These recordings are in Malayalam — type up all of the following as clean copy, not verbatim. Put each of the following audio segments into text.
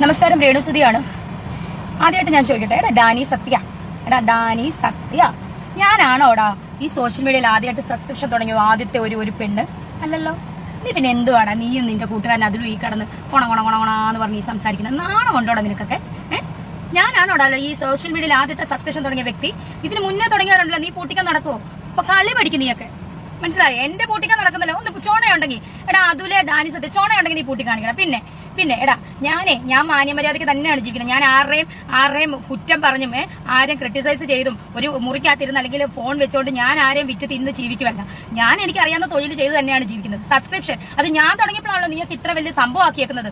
നമസ്കാരം, രേണുസുതിയാണ്. ആദ്യമായിട്ട് ഞാൻ ചോദിക്കട്ടെ, ഡാനി സത്യ, ഡാനി സത്യ, ഞാനാണോടാ ഈ സോഷ്യൽ മീഡിയയിൽ ആദ്യമായിട്ട് സബ്സ്ക്രിപ്ഷൻ തുടങ്ങിയോ ആദ്യത്തെ ഒരു പെണ്ണ്? അല്ലല്ലോ. നീ പിന്നെ എന്തുവാടാ നീയും നിന്റെ കൂട്ടുകാരൻ അതിലും ഈ കടന്ന് കൊണന്ന് പറഞ്ഞ് ഈ സംസാരിക്കുന്നത്? നാണം കൊണ്ടോടാ നിനക്കൊക്കെ? ഞാനാണോടാ ഈ സോഷ്യൽ മീഡിയയിൽ ആദ്യത്തെ സബ്സ്ക്രിപ്ഷൻ തുടങ്ങിയ വ്യക്തി? ഇതിന് മുന്നേ തുടങ്ങിയവരുണ്ടല്ലോ, നീ പൂട്ടിക്കാൻ നടക്കുവോ? അപ്പൊ കളി പഠിക്കും നീയൊക്കെ, മനസ്സിലായി? എന്റെ പൂട്ടിക്കാൻ നടക്കുന്നില്ല. ഒന്ന് ചോണയുണ്ടെങ്കിൽ അതുലെ ഡാനി സത്യ ചോണയുണ്ടെങ്കിൽ നീ പൂട്ടി കാണിക്കണം. പിന്നെ ഞാൻ മാന്യമര്യാദയ്ക്ക് തന്നെയാണ് ജീവിക്കുന്നത്. ഞാൻ ആരുടെയും കുറ്റം പറഞ്ഞും ആരെയും ക്രിട്ടിസൈസ് ചെയ്തും ഒരു മുറിക്കകത്തിരുന്ന് അല്ലെങ്കിൽ ഫോൺ വെച്ചുകൊണ്ട് ഞാൻ ആരെയും വിറ്റ് തിന്ന് ജീവിക്കുമല്ല. ഞാൻ എനിക്ക് അറിയാവുന്ന തൊഴിൽ ചെയ്ത് തന്നെയാണ് ജീവിക്കുന്നത്. സബ്സ്ക്രിപ്ഷൻ അത് ഞാൻ തുടങ്ങിയപ്പോഴാണല്ലോ നീക്ക് ഇത്ര വലിയ സംഭവമാക്കിയേക്കുന്നത്.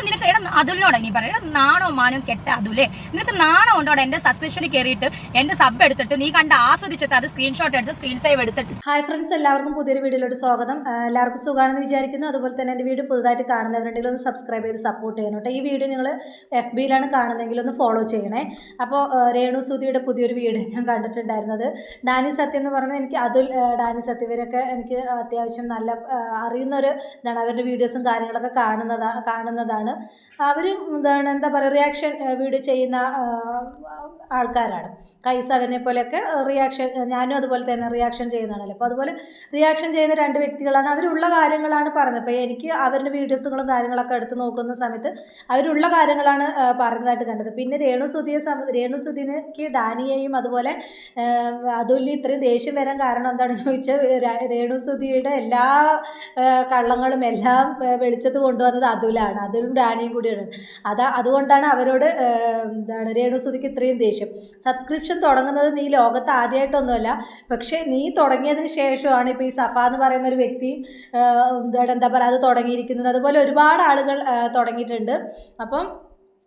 നിനക്ക് അതിനോടാ നീ പറയാം, നാണോ മാനോ കെട്ട അതുലേ, നിനക്ക് നാണം ഉണ്ടോടെ എന്റെ സബ്സ്ക്രിപ്ഷനിൽ കയറിയിട്ട് എന്റെ സബ് എടുത്തിട്ട് നീ കണ്ട് ആസ്വദിച്ചിട്ട് അത് സ്ക്രീൻഷോട്ട് എടുത്ത് സ്ക്രീൻ സേവ് എടുത്തിട്ട്. ഹായ് ഫ്രണ്ട്സ്, എല്ലാവർക്കും പുതിയൊരു വീഡിയോയിലോട്ട് സ്വാഗതം. എല്ലാവർക്കും സുഖമാണെന്ന് വിചാരിക്കുന്നു. അതുപോലെ തന്നെ എൻ്റെ വീഡിയോ പുതുതായിട്ട് കാണുന്നവരുണ്ടെങ്കിൽ ഒന്ന് സബ്സ്ക്രൈബ് ചെയ്ത് സപ്പോർട്ട് ചെയ്യണം കേട്ടോ. ഈ വീഡിയോ നിങ്ങൾ FBയിലാണ് കാണുന്നതെങ്കിൽ ഒന്ന് ഫോളോ ചെയ്യണേ. അപ്പോൾ രേണുസുതിയുടെ പുതിയൊരു വീഡിയോ ഞാൻ കണ്ടിട്ടുണ്ടായിരുന്നത്. ഡാനി സത്യം എന്ന് പറഞ്ഞാൽ എനിക്ക് ഡാനി സത്യ ഇവരൊക്കെ എനിക്ക് അത്യാവശ്യം നല്ല അറിയുന്നൊരു ഇതാണ്. അവരുടെ വീഡിയോസും കാര്യങ്ങളൊക്കെ കാണുന്നതാണ്. അവർ എന്താ പറയുക, റിയാക്ഷൻ വീഡിയോ ചെയ്യുന്ന ആൾക്കാരാണ്. കൈസ് അവരിനെ പോലെയൊക്കെ റിയാക്ഷൻ, ഞാനും അതുപോലെ തന്നെ റിയാക്ഷൻ ചെയ്യുന്നതാണല്ലോ. അപ്പോൾ അതുപോലെ റിയാക്ഷൻ ചെയ്യുന്ന രണ്ട് വ്യക്തികളാണ്. അവരുള്ള കാര്യങ്ങളാണ് പറഞ്ഞത്. അപ്പോൾ എനിക്ക് അവരുടെ വീഡിയോസുകളും കാര്യങ്ങളൊക്കെ എടുത്ത് നോക്കുന്ന സമയത്ത് അവരുള്ള കാര്യങ്ങളാണ് പറഞ്ഞതായിട്ട് കണ്ടത്. പിന്നെ രേണുസുതിക്ക് ഡാനിയെയും അതുപോലെ അതുല്യ ഇത്രയും ദേഷ്യം വരാൻ കാരണം എന്താണെന്ന് ചോദിച്ചാൽ, രേണുസുതിയുടെ എല്ലാ കള്ളങ്ങളും എല്ലാം വെളിച്ചത്ത് കൊണ്ടുവന്നത് അതുലും ഡാനിയും കൂടിയാണ്. അതുകൊണ്ടാണ് അവരോട് രേണുസുതിക്ക് ഇത്രയും ദേഷ്യം. സബ്സ്ക്രിപ്ഷൻ തുടങ്ങുന്നത് നീ ലോകത്ത് ആദ്യമായിട്ടൊന്നുമല്ല, പക്ഷേ നീ തുടങ്ങിയതിന് ശേഷമാണ് ഇപ്പോൾ ഈ സഫ എന്ന് പറയുന്ന ഒരു വ്യക്തിയും എന്താ പറയുക അത് തുടങ്ങിയിരിക്കുന്നത്. അതുപോലെ ഒരുപാട് ആളുകൾ തുടങ്ങിയിട്ടുണ്ട്. അപ്പം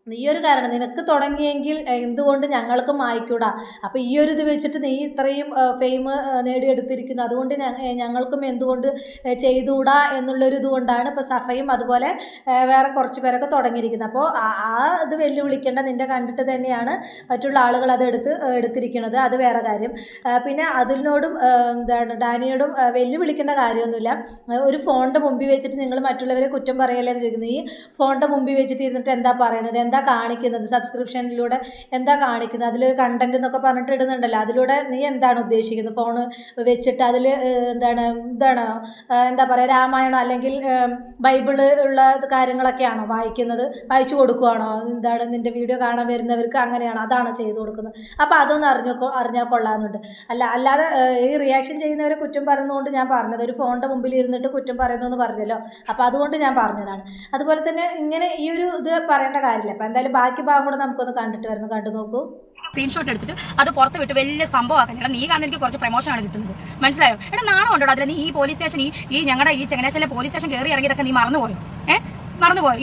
ഈ ഒരു കാരണം നിനക്ക് തുടങ്ങിയെങ്കിൽ എന്തുകൊണ്ട് ഞങ്ങൾക്കും ആയിക്കൂടാ? അപ്പോൾ ഈ ഒരു ഇത് വെച്ചിട്ട് നീ ഇത്രയും ഫെയിം നേടിയെടുത്തിരിക്കുന്നു, അതുകൊണ്ട് ഞങ്ങൾക്കും എന്തുകൊണ്ട് ചെയ്തുകൂടാ എന്നുള്ളൊരു ഇതുകൊണ്ടാണ് ഇപ്പോൾ സഫയും അതുപോലെ വേറെ കുറച്ച് പേരൊക്കെ തുടങ്ങിയിരിക്കുന്നത്. അപ്പോൾ ആ ഇത് വെല്ലുവിളിക്കേണ്ട നിൻ്റെ കണ്ടിട്ട് തന്നെയാണ് മറ്റുള്ള ആളുകൾ അത് എടുത്തിരിക്കുന്നത്. അത് വേറെ കാര്യം. പിന്നെ അതിനോടും ഡാനിയോടും വെല്ലുവിളിക്കേണ്ട കാര്യമൊന്നുമില്ല. ഒരു ഫോണിൻ്റെ മുമ്പിൽ വെച്ചിട്ട് നിങ്ങൾ മറ്റുള്ളവരെ കുറ്റം പറയല്ലേ എന്ന് ചോദിക്കുന്നത്. ഈ ഫോണിൻ്റെ മുമ്പിൽ വെച്ചിട്ട് ഇരുന്നിട്ട് എന്താ പറയുന്നത്, എന്താ കാണിക്കുന്നത്? സബ്സ്ക്രിപ്ഷനിലൂടെ എന്താ കാണിക്കുന്നത്? അതിൽ കണ്ടന്റ് എന്നൊക്കെ പറഞ്ഞിട്ട് ഇടുന്നുണ്ടല്ലോ, അതിലൂടെ നീ എന്താണ് ഉദ്ദേശിക്കുന്നത്? ഫോണ് വെച്ചിട്ട് അതിൽ എന്താണ് എന്താ പറയുക, രാമായണം അല്ലെങ്കിൽ ബൈബിള് ഉള്ള കാര്യങ്ങളൊക്കെയാണോ വായിച്ചു കൊടുക്കുകയാണോ? നിൻ്റെ വീഡിയോ കാണാൻ വരുന്നവർക്ക് അങ്ങനെയാണോ? അതാണോ ചെയ്തു കൊടുക്കുന്നത്? അപ്പോൾ അതൊന്ന് അറിഞ്ഞാൽ കൊള്ളാമെന്നുണ്ട്. അല്ലാതെ ഈ റിയാക്ഷൻ ചെയ്യുന്നവരെ കുറ്റം പറയുന്നതുകൊണ്ട് ഞാൻ പറഞ്ഞത്, ഒരു ഫോണിൻ്റെ മുമ്പിൽ ഇരുന്നിട്ട് കുറ്റം പറയുന്നു എന്ന് പറഞ്ഞല്ലോ, അപ്പോൾ അതുകൊണ്ട് ഞാൻ പറഞ്ഞതാണ്. അതുപോലെ തന്നെ ഇങ്ങനെ ഈ ഒരു ഇത് പറയേണ്ട കാര്യമില്ല. അപ്പോൾ എന്തായാലും ബാക്കി ഭാഗം കൂടെ നമുക്കൊന്ന് കണ്ടു നോക്കൂ. സ്ക്രീൻഷോട്ട് എടുത്തിട്ട് അത് പുറത്ത് വിട്ട് വലിയ സംഭവമാക്കാൻ നീ കാരണം എനിക്ക് കുറച്ച് പ്രൊമോഷനാണ് കിട്ടുന്നത്, മനസ്സിലായോ? നാണം ഉണ്ടോ അതിൽ? നീ ഈ പോലീസ് സ്റ്റേഷൻ ഈ ഞങ്ങളുടെ ഈ ചങ്ങനാശ്ശേരിയിലെ പോലീസ് സ്റ്റേഷൻ കയറി ഇറങ്ങിയതൊക്കെ നീ മറന്നുപോയോ?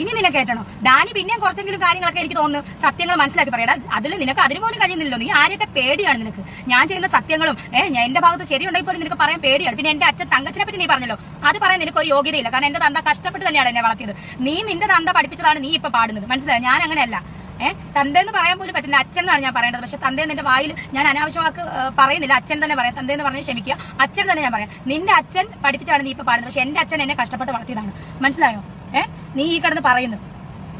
ഇനി നിന്നെ കേട്ടണോ? ഡാനി പിന്നെയും കുറച്ചെങ്കിലും കാര്യങ്ങളൊക്കെ എനിക്ക് തോന്നുന്നു സത്യങ്ങൾ മനസ്സിലാക്കി പറയടാ. അതിൽ നിനക്ക് അതിന് പോലും കഴിയുന്നില്ലോ. നീ ആരെയൊക്കെ പേടിയാണ് നിനക്ക്? ഞാൻ ചെയ്യുന്ന സത്യങ്ങളും എന്റെ ഭാഗത്ത് ശരിയുണ്ടെങ്കിൽ പോലും നിനക്ക് പറയാൻ പേടിയാണ്. പിന്നെ എന്റെ അച്ഛൻ തങ്കച്ചിനെ പറ്റി നീ പറഞ്ഞല്ലോ, അത് പറയാൻ നിനക്ക് ഒരു യോഗ്യതയില്ല. കാരണം എന്റെ തന്ത കഷ്ടപ്പെട്ട് തന്നെയാണ് എന്നെ വളർത്തിയത്. നിന്റെ തന്ത പഠിപ്പിച്ചതാണ് നീ ഇപ്പൊ പാടുന്നത്, മനസ്സിലായോ? ഞാൻ അങ്ങനെയല്ല. തന്തേന്ന് പറയാൻ പോലും പറ്റില്ല, അച്ഛൻ എന്നാണ് ഞാൻ പറയേണ്ടത്. പക്ഷെ തന്തേന്ന് എന്റെ വായിൽ ഞാൻ അനാവശ്യ വാക്ക് പറയുന്നില്ല, അച്ഛൻ തന്നെ പറയാം. തന്തേന്ന് പറഞ്ഞ് ക്ഷമിക്കുക, അച്ഛൻ തന്നെ ഞാൻ പറയാം. നിന്റെ അച്ഛൻ പഠിപ്പിച്ചാണ് നീ ഇപ്പൊ പാടുന്നത്, പക്ഷെ എന്റെ അച്ഛൻ എന്നെ കഷ്ടപ്പെട്ട് വളർത്തിയതാണ്, മനസ്സിലായോ? നീ ഈ കിടന്ന് പറയുന്നു,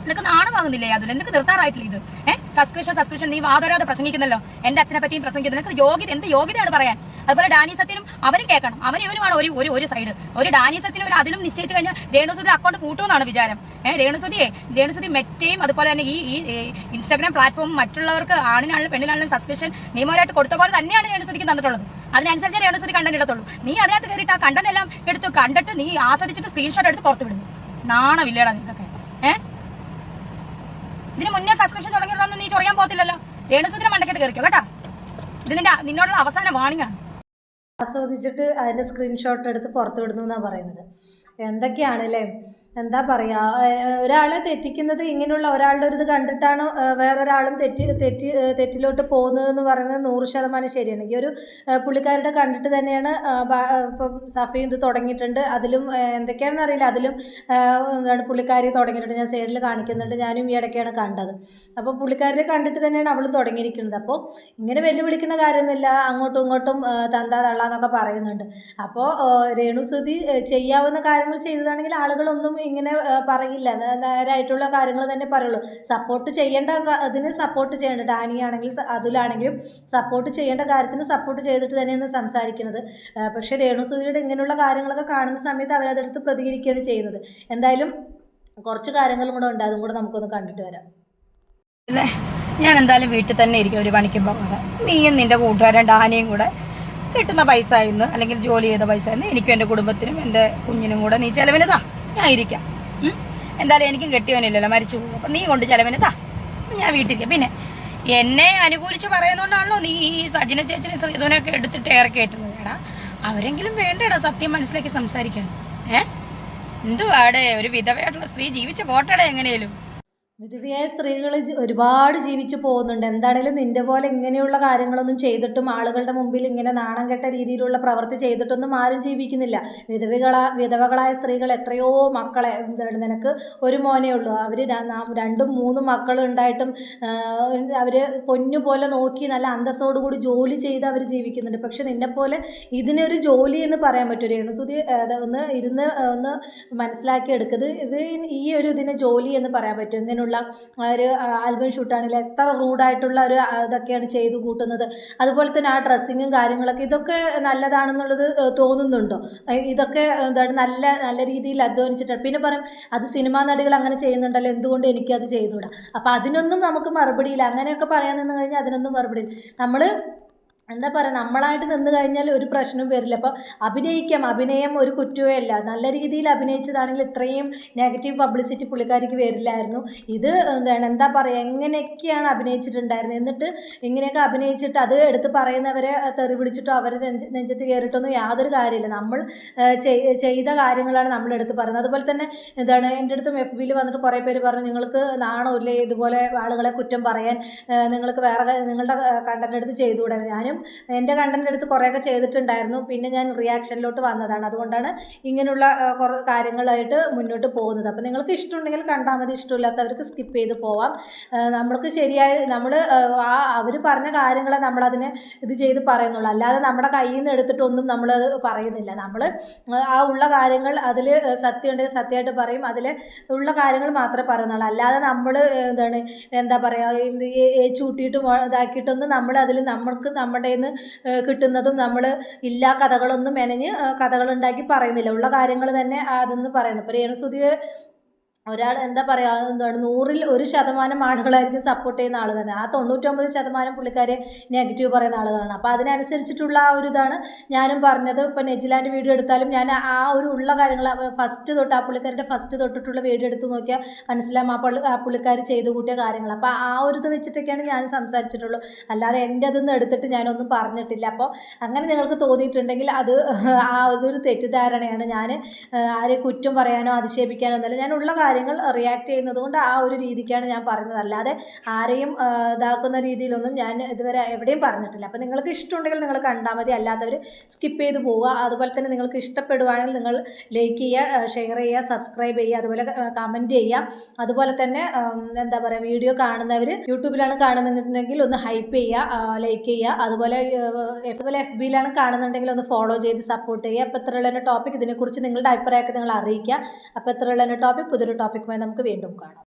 നിനക്ക് നാണമാകുന്നില്ലേ? അതിൽ നിനക്ക് നിർത്താറായിട്ടില്ല ഇത്. സബ്സ്ക്രിപ്ഷൻ നീ വാദോരാതെ പ്രസംഗിക്കുന്നല്ലോ, എന്റെ അച്ഛനെ പറ്റിയും പ്രസംഗിക്കുന്നത്. നിനക്ക് യോഗ്യത, എന്ത് യോഗ്യതയാണ് പറയാൻ? അതുപോലെ ഡാനി സത്യനും അവരും കേൾക്കണം, ഇവനുമാണ് ഒരു സൈഡ്. ഒരു ഡാനി സത്യനും ഒരു അതിലും നിശ്ചയിച്ചു കഴിഞ്ഞാൽ രേണുസുതി അക്കൗണ്ട് പൂട്ടുമെന്നാണ് വിചാരം. രേണുസുതി മെറ്റയും അതുപോലെ തന്നെ ഈ ഇൻസ്റ്റാഗ്രാം പ്ലാറ്റ്ഫോം മറ്റുള്ളവർക്ക് ആണിനാണെങ്കിലും പെണ്ണിനാണെങ്കിലും സബ്സ്ക്രിപ്ഷൻ നിയമപരമായിട്ട് കൊടുത്ത പോലെ തന്നെയാണ് രേണുസുതിക്ക് തന്നിട്ടുള്ളത്. അതിനനുസരിച്ച് രേണുസുതി കണ്ടന്റ് ഇടത്തുള്ളൂ. നീ അതിനകത്ത് കയറിയിട്ട് ആ കണ്ടന്റ് എല്ലാം എടുത്ത് കണ്ടിട്ട് നീ ആസ്വദിച്ചിട്ട് സ്ക്രീൻഷോട്ട് എടുത്ത് പുറത്തു വിടുന്നു. നാണമില്ലേടാ നിനക്കൊക്കെ? ഇതിന് മുന്നേ സബ്സ്ക്രിപ്ഷൻ തുടങ്ങിയിട്ടുണ്ടെന്ന് നീ ചൊറിയാൻ പോകത്തില്ലല്ലോ. രേണുസുതിനെ മണ്ടക്കെട്ട് കയറിക്കോ കേട്ടാ. ഇത് നിന്നോടുള്ള അവസാന വാണിംഗ് ആണ്. ആസ്വദിച്ചിട്ട് അതിൻ്റെ സ്ക്രീൻഷോട്ട് എടുത്ത് പുറത്തു വിടുന്നു എന്നാണ് പറയുന്നത്. എന്തൊക്കെയാണല്ലേ, എന്താ പറയുക, ഒരാളെ തെറ്റിക്കുന്നത് ഇങ്ങനെയുള്ള ഒരാളുടെ ഒരു ഇത് കണ്ടിട്ടാണ് വേറൊരാളും തെറ്റിലോട്ട് പോകുന്നതെന്ന് പറയുന്നത് 100% ശരിയാണ്. ഈ ഒരു പുള്ളിക്കാരുടെ കണ്ടിട്ട് തന്നെയാണ് ഇപ്പം സഫയും ഇത് തുടങ്ങിയിട്ടുണ്ട്. അതിലും എന്തൊക്കെയാണെന്ന് അറിയില്ല, അതിലും പുള്ളിക്കാരി തുടങ്ങിയിട്ടുണ്ട്. ഞാൻ സൈഡിൽ കാണിക്കുന്നുണ്ട്, ഞാനും ഈ ഇടയ്ക്കാണ് കണ്ടത്. അപ്പോൾ പുള്ളിക്കാരെ കണ്ടിട്ട് തന്നെയാണ് അവൾ തുടങ്ങിയിരിക്കുന്നത്. അപ്പോൾ ഇങ്ങനെ വെല്ലുവിളിക്കുന്ന കാര്യമൊന്നുമില്ല, അങ്ങോട്ടും ഇങ്ങോട്ടും തന്താ തള്ളാന്നൊക്കെ പറയുന്നുണ്ട്. അപ്പോൾ രേണുസുതി ചെയ്യാവുന്ന കാര്യങ്ങൾ ചെയ്തതാണെങ്കിൽ ആളുകളൊന്നും ഇങ്ങനെ പറയില്ല, നേരായിട്ടുള്ള കാര്യങ്ങൾ തന്നെ പറയുള്ളൂ. സപ്പോർട്ട് ചെയ്യേണ്ട അതിന് സപ്പോർട്ട് ചെയ്യേണ്ട, ഡാനിയാണെങ്കിൽ അതുലാണെങ്കിലും സപ്പോർട്ട് ചെയ്യേണ്ട കാര്യത്തിന് സപ്പോർട്ട് ചെയ്തിട്ട് തന്നെയാണ് സംസാരിക്കുന്നത്. പക്ഷേ രേണുസുധിയുടെ ഇങ്ങനെയുള്ള കാര്യങ്ങളൊക്കെ കാണുന്ന സമയത്ത് അവരതെടുത്ത് പ്രതികരിക്കുകയാണ് ചെയ്യുന്നത്. എന്തായാലും കുറച്ച് കാര്യങ്ങളും കൂടെ ഉണ്ട്, അതും കൂടെ നമുക്കൊന്ന് കണ്ടിട്ട് വരാം. അല്ലേ, ഞാൻ എന്തായാലും വീട്ടിൽ തന്നെ ഇരിക്കും, ഒരു പണിക്കും പോകാതെ. നീയും നിന്റെ കൂട്ടുകാരൻ ഡാനിയും കൂടെ കിട്ടുന്ന പൈസ ഇന്ന് അല്ലെങ്കിൽ ജോലി ചെയ്ത പൈസ ഇന്ന് എനിക്കും എന്റെ കുടുംബത്തിനും എന്റെ കുഞ്ഞിനും കൂടെ നീ ചെലവിന് താ, ഞാൻ ഇരിക്കാം. എന്തായാലും എനിക്കും കെട്ടിയവനില്ലല്ലോ, മരിച്ചു പോകും. അപ്പൊ നീ കൊണ്ട് ചെലവിന് താ, ഞാൻ വീട്ടിലിരിക്കാം. പിന്നെ എന്നെ അനുകൂലിച്ച് പറയുന്നോണ്ടാണല്ലോ നീ ഈ സജിന ചേച്ചിനെ ശ്രീധുവിനൊക്കെ എടുത്തിട്ട് ഏറെ കയറ്റുന്നത്. എടാ, അവരെങ്കിലും വേണ്ടടാ സത്യം മനസ്സിലാക്കി സംസാരിക്കാൻ. എന്തുവാടെ, ഒരു വിധവയായിട്ടുള്ള സ്ത്രീ ജീവിച്ച പോട്ടടാ എങ്ങനെയും. വിധവയായ സ്ത്രീകൾ ഒരുപാട് ജീവിച്ചു പോകുന്നുണ്ട്. എന്താണേലും നിന്റെ പോലെ ഇങ്ങനെയുള്ള കാര്യങ്ങളൊന്നും ചെയ്തിട്ടും ആളുകളുടെ മുമ്പിൽ ഇങ്ങനെ നാണം കെട്ട രീതിയിലുള്ള പ്രവൃത്തി ചെയ്തിട്ടൊന്നും ആരും ജീവിക്കുന്നില്ല. വിധവകളായ സ്ത്രീകൾ എത്രയോ മക്കളെ, എന്താണ്, നിനക്ക് ഒരു മോനേ ഉള്ളൂ, അവർ 2 3 മക്കൾ ഉണ്ടായിട്ടും അവർ പൊന്നുപോലെ നോക്കി നല്ല അന്തസ്സോടുകൂടി ജോലി ചെയ്ത് അവർ ജീവിക്കുന്നുണ്ട്. പക്ഷെ നിന്നെപ്പോലെ ഇതിനൊരു ജോലി എന്ന് പറയാൻ പറ്റും. രേണുസുധി ഒന്ന് ഇരുന്ന് ഒന്ന് മനസ്സിലാക്കിയെടുക്കുന്നത്, ഇത് ഈ ഒരു ഇതിന് ജോലി എന്ന് പറയാൻ പറ്റും. ഇങ്ങനെയുള്ള ഒരു ആൽബം ഷൂട്ടാണെങ്കിൽ എത്ര റൂഡായിട്ടുള്ള ഒരു ഇതൊക്കെയാണ് ചെയ്തു കൂട്ടുന്നത്. അതുപോലെ തന്നെ ആ ഡ്രസ്സിങ്ങും കാര്യങ്ങളൊക്കെ, ഇതൊക്കെ നല്ലതാണെന്നുള്ളത് തോന്നുന്നുണ്ടോ? ഇതൊക്കെ എന്താണ് നല്ല നല്ല രീതിയിൽ അധ്വാനിച്ചിട്ട് പിന്നെ പറയും അത് സിനിമാ നടികൾ അങ്ങനെ ചെയ്യുന്നുണ്ടല്ലോ, എന്തുകൊണ്ട് എനിക്കത് ചെയ്തുകൂടാ? അപ്പം അതിനൊന്നും നമുക്ക് മറുപടിയില്ല. അങ്ങനെയൊക്കെ പറയാൻ നിന്ന് കഴിഞ്ഞാൽ അതിനൊന്നും മറുപടിയില്ല. നമ്മൾ എന്താ പറയുക, നമ്മളായിട്ട് നിന്ന് കഴിഞ്ഞാൽ ഒരു പ്രശ്നവും വരില്ല. അപ്പോൾ അഭിനയിക്കാം, അഭിനയം ഒരു കുറ്റമേ അല്ല. നല്ല രീതിയിൽ അഭിനയിച്ചതാണെങ്കിൽ ഇത്രയും നെഗറ്റീവ് പബ്ലിസിറ്റി പുള്ളിക്കാരിക്ക് വരില്ലായിരുന്നു. ഇത് എന്താ പറയുക, എങ്ങനെയൊക്കെയാണ് അഭിനയിച്ചിട്ടുണ്ടായിരുന്നത്. എന്നിട്ട് ഇങ്ങനെയൊക്കെ അഭിനയിച്ചിട്ട് അത് എടുത്ത് പറയുന്നവരെ തെറി വിളിച്ചിട്ടോ അവരെ നെഞ്ചത്ത് കയറിയിട്ടൊന്നും യാതൊരു കാര്യമില്ല. നമ്മൾ ചെയ്ത കാര്യങ്ങളാണ് നമ്മളെടുത്ത് പറയുന്നത്. അതുപോലെ തന്നെ എന്താണ്, എൻ്റെ അടുത്തും FBയിൽ വന്നിട്ട് കുറേ പേര് പറഞ്ഞു, നിങ്ങൾക്ക് നാണമില്ലേ ഇതുപോലെ ആളുകളെ കുറ്റം പറയാൻ, നിങ്ങൾക്ക് വേറെ നിങ്ങളുടെ കണ്ടന്റ് എടുത്ത് ചെയ്തുകൂടെ? ഞാനും എൻ്റെ കണ്ടന്റ് എടുത്ത് കുറേയൊക്കെ ചെയ്തിട്ടുണ്ടായിരുന്നു, പിന്നെ ഞാൻ റിയാക്ഷനിലോട്ട് വന്നതാണ്. അതുകൊണ്ടാണ് ഇങ്ങനെയുള്ള കുറേ കാര്യങ്ങളായിട്ട് മുന്നോട്ട് പോകുന്നത്. അപ്പോൾ നിങ്ങൾക്ക് ഇഷ്ടമുണ്ടെങ്കിൽ കണ്ടാൽ മതി, ഇഷ്ടമില്ലാത്തവർക്ക് സ്കിപ്പ് ചെയ്ത് പോവാം. നമ്മൾക്ക് ശരിയായ അവർ പറഞ്ഞ കാര്യങ്ങളെ നമ്മളതിനെ ഇത് ചെയ്ത് പറയുന്നുള്ളൂ, അല്ലാതെ നമ്മുടെ കയ്യിൽ നിന്ന് എടുത്തിട്ടൊന്നും നമ്മളത് പറയുന്നില്ല. നമ്മൾ ആ ഉള്ള കാര്യങ്ങൾ അതിൽ സത്യം ഉണ്ടെങ്കിൽ സത്യമായിട്ട് പറയും, അതിൽ ഉള്ള കാര്യങ്ങൾ മാത്രമേ പറയുന്നുള്ളൂ. അല്ലാതെ നമ്മൾ എന്താ പറയുക, ചൂട്ടിയിട്ട് ഇതാക്കിയിട്ടൊന്നും നമ്മൾ അതിൽ നമ്മുടെ കിട്ടുന്നതും നമ്മൾ ഇല്ലാ കഥകളൊന്നും മെനഞ്ഞ് കഥകളുണ്ടാക്കി പറയുന്നില്ല. ഉള്ള കാര്യങ്ങൾ തന്നെ അതെന്ന് പറയുന്നു. ഇപ്പോൾ രേണുസുധി ഒരാൾ എന്താ പറയുക, എന്താണ് 100ൽ 1% ആളുകളായിരിക്കും സപ്പോർട്ട് ചെയ്യുന്ന ആളുകൾ. ആ 99% പുള്ളിക്കാരെ നെഗറ്റീവ് പറയുന്ന ആളുകളാണ്. അപ്പോൾ അതിനനുസരിച്ചിട്ടുള്ള ആ ഒരു ഇതാണ് ഞാനും പറഞ്ഞത്. ഇപ്പോൾ നെജിലാൻ്റെ വീഡിയോ എടുത്താലും ഞാൻ ആ ഒരു ഉള്ള കാര്യങ്ങൾ ഫസ്റ്റ് തൊട്ട് ആ പുള്ളിക്കാരുടെ ഫസ്റ്റ് തൊട്ടിട്ടുള്ള വീഡിയോ എടുത്ത് നോക്കിയാൽ മനസ്സിലാവും ആ പുള്ളിക്കാർ ചെയ്ത് കൂട്ടിയ കാര്യങ്ങൾ. അപ്പോൾ ആ ഒരു ഇത് വെച്ചിട്ടൊക്കെയാണ് ഞാൻ സംസാരിച്ചിട്ടുള്ളൂ, അല്ലാതെ എൻ്റെ അതൊന്നും എടുത്തിട്ട് ഞാനൊന്നും പറഞ്ഞിട്ടില്ല. അപ്പോൾ അങ്ങനെ നിങ്ങൾക്ക് തോന്നിയിട്ടുണ്ടെങ്കിൽ അതൊരു തെറ്റിദ്ധാരണയാണ്. ഞാൻ ആരെ കുറ്റം പറയാനോ അധിക്ഷേപിക്കാനോ ഒന്നുമല്ല. ഞാൻ ഉള്ള കാര്യങ്ങൾ റിയാക്ട് ചെയ്യുന്നത് കൊണ്ട് ആ ഒരു രീതിക്കാണ് ഞാൻ പറയുന്നത്, അല്ലാതെ ആരെയും ഇതാക്കുന്ന രീതിയിലൊന്നും ഞാൻ ഇതുവരെ എവിടെയും പറഞ്ഞിട്ടില്ല. അപ്പോൾ നിങ്ങൾക്ക് ഇഷ്ടമുണ്ടെങ്കിൽ നിങ്ങൾ കണ്ടാൽ മതി, അല്ലാത്തവർ സ്കിപ്പ് ചെയ്ത് പോവുക. അതുപോലെ തന്നെ നിങ്ങൾക്ക് ഇഷ്ടപ്പെടുവാണെങ്കിൽ നിങ്ങൾ ലൈക്ക് ചെയ്യുക, ഷെയർ ചെയ്യുക, സബ്സ്ക്രൈബ് ചെയ്യുക, അതുപോലെ കമൻറ്റ് ചെയ്യുക. അതുപോലെ തന്നെ എന്താ പറയുക, വീഡിയോ കാണുന്നവർ യൂട്യൂബിലാണ് കാണുന്നുണ്ടെങ്കിൽ ഒന്ന് ഹൈപ്പ് ചെയ്യുക, ലൈക്ക് ചെയ്യുക. അതുപോലെ FBയിലാണ് കാണുന്നുണ്ടെങ്കിൽ ഒന്ന് ഫോളോ ചെയ്ത് സപ്പോർട്ട് ചെയ്യുക. അപ്പോൾ ഇത്രയുള്ള ടോപ്പിക്, ഇതിനെക്കുറിച്ച് നിങ്ങളുടെ അഭിപ്രായമൊക്കെ നിങ്ങൾ അറിയിക്കുക. അപ്പോൾ ഇത്രയുള്ള ടോപ്പിക്, പുതിയൊരു ടോപ്പിക്കുമായി നമുക്ക് വീണ്ടും കാണാം.